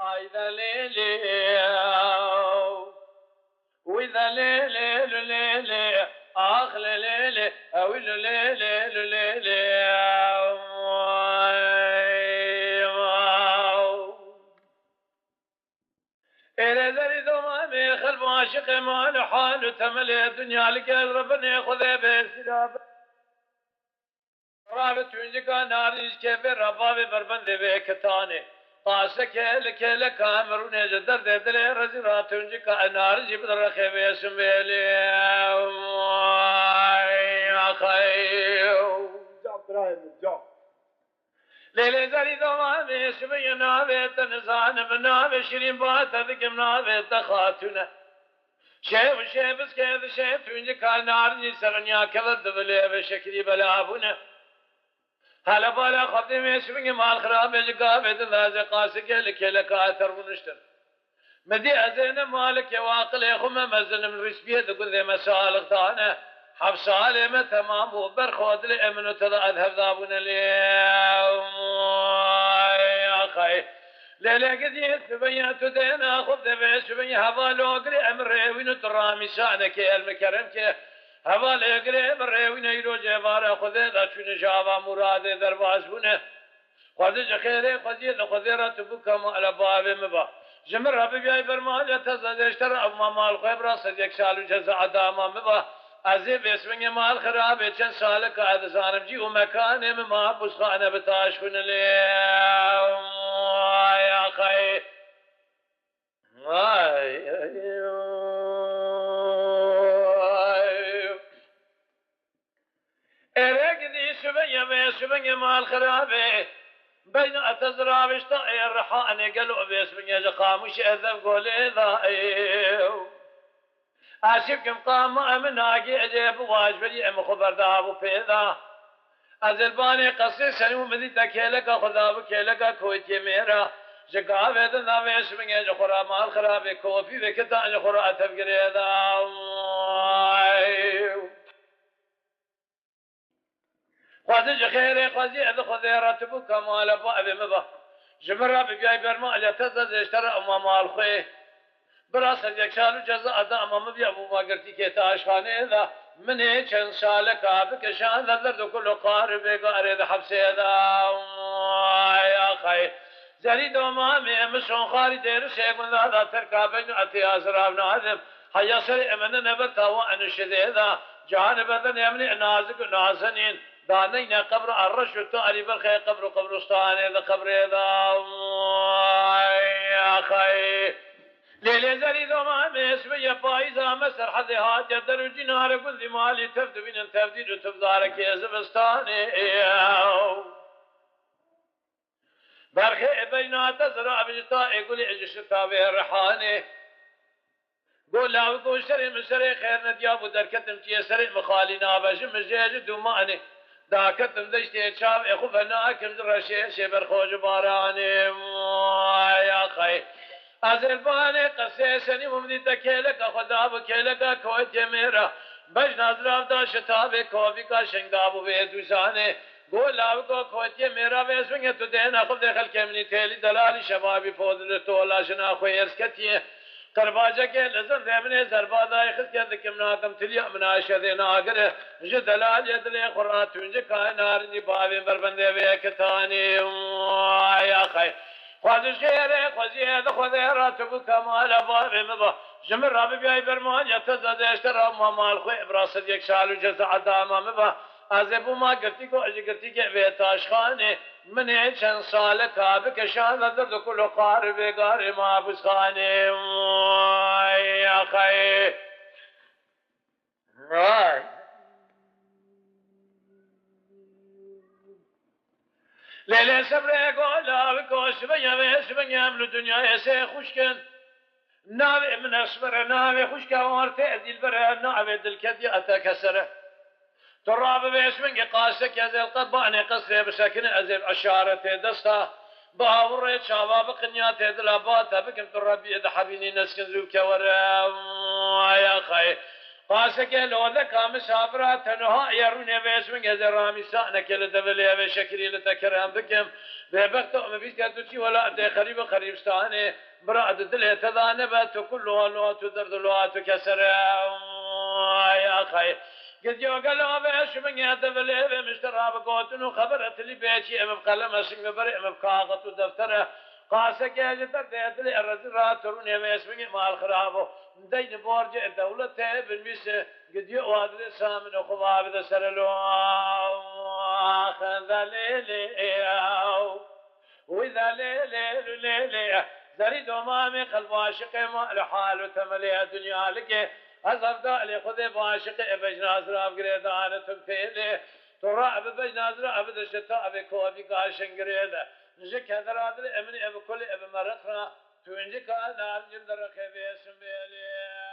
ايذا ليلي واذا ليلي ليلي اخ ليلي او ليلي ليلي إلى ذري ذمامي خلف عاشق مال حال تملي الدنيا لك ربنا ياخذ بسلاب رابط وجهك ناريش كيف ربابي بربند بكتاني قاسك لك كامرون جدر ددلي رزرات وجهك ناريش بدر خيبي سميلي يا خيو جاب برايم جاب ليلي زري دوامي سبي نابي تنزان بنابي شيرين بات ذكم نابي تخاتنا شيف شيف كيف شيف وجهك ناريش سرنيا كبر دبلي بشكري بلابنا هلا بالا خدمي اسمي مال خراب جقابت ذا قاسك لك اثر ونشتر مدي ازين مالك يا واقل يا خم مزن من رسبيه تقول ذي مسالك ثانه حب سالمه تمام وبرخود لي من تذا اذهب ذابنا اليوم يا اخي ليلة قد تبينت دينا خذ بيش بي هذا لو قري امري وين ترامي شانك يا المكرمك هوا لگره بره و نیرو جواره خوده دا چون جاوا مراده در باز بونه خوده جخیره خوده را تو بکم علا بابه مبا جمر ربی بیای برمال تزدشتر اما مال خوب را صد یک سال و جزا عداما مبا ازی بسمنگ مال خرابه چند سال که عدزانم جی و مکانه مما بسخانه بتاش کنه لیم یا خی ارقدي شبيه شبيه مال خرابه بين اتزرابش طائر رحاني قالوا باسمي خاموش اذب قولي ضايو اشبكم قام من اجي اجيب واجبي ام خبر دابو فيدا ازلباني قصي سنو مدي تكيلك خدا بكيلك كويتي ميرا جقاوه دنا باسمي خرا مال خرابه كوفي وكتا خرا تفقري ذا خوازج خيري خوازي اذ خذيرات بك مال باب مبا جمرا بجاي برما لتزد اشترى امام الخي براس يكشالو جزاء دا امام بي ابو ما قرتي كتاشخانه ذا من چن سالك ابك شان ذر كل قارب قارد حبسه ذا يا خي زريد امامي مشون خاري دير شيخ من هذا تركابين اتي ازراب نادم حيا سري من نبتا وان شذا جانب ذن يمني نازك نازنين دانينا قبر الرشد تاري بالخير قبر قبرستان هذا قبر هذا يا خي ليلة زريد وما اسمي فايزة مسر حذي هاجر در جنار كل مالي تفد من تفديد وتفضارك يا زبستاني برخي بينات تزرع بجطاء يقول اجش تابع الرحاني قول لا وقول شري من شري خير ندياب ودركتم تي سري مخالينا بجم مجيج دوماني داكتم دشتي شاب اخو فناكم درشي شبر خوج باراني يا خي ازرباني قسيسني ومدي تكيلك خدا بكيلك كويت ميرا بج نظراف دا شتابي كوفي کا شنگابو بيدوساني قول لاوكو كويت ميرا بيسونگ تو دينا خود دخل كمني تيلي دلالي شبابي فوضل تولا شنا خو يرسكتي قرباجه کے لزن دیمنے زربادای خس کے دکمنا کم تلیا مناشہ دینا اگر جو دلال یدل قران تنج کائنار نی باوی بربندے وے کتانی یا خی خواز شیر خزید خذرات بکمال باوی مبا جمر رب بیای برمان یتزد اشترا مال خو ابراس یک سال جزاء دام مبا از ابو ما گرتی کو اج گرتی کے وے تاشخانه من چند سال کعبه کشان در کل قارب گار ما بسخانه یا خی لیله صبر گولا و کوش و یوش و یمل دنیا سے خوشکن ناوی من اصبر ناوی خوشک وارت دل بر ناوی دل کدی اتکسره تراب باسمك قاسك يا زي القباني قصري بسكن ازيب اشارته دستا باوريت شباب قنيات دلابات بكم تربي اذا حبيني نسكن زوك ورا يا خي قاسك لو ذاك مسافرة تنها يرون باسم جزر رامي سانك لدبلي بشكري لتكرم بكم ببقت ما فيش تدوشي ولا أدي خريب خريب ستاني براد دل تذانبت كلها لو تدرد لو تكسر يا أخي قد يوقع باش من يدبلي بمشترى بقوتن وخبرت لي بيتي أم بقلم أسمي بريء أم بكاغط ودفتره قاسك يا جدر ديدلي الرزرات ترون باسم مال خرابه دين بورج الدولة بالمس قد يؤاد الإسلام وخضاب ذا سرلو أخذ ليلي وإذا ليلي زريد أمامي قلب عاشق ما لحال تملي الدنيا لك أصف دالي خذ بعاشق بجناز راب قريدان تمثيلي تراب بجناز راب ذا شتاء بكوبي قاشن قريدة نجك هذا رادل أمني أبو كل أبو مرقنا تونجك أنا الجندر خبيس بيلي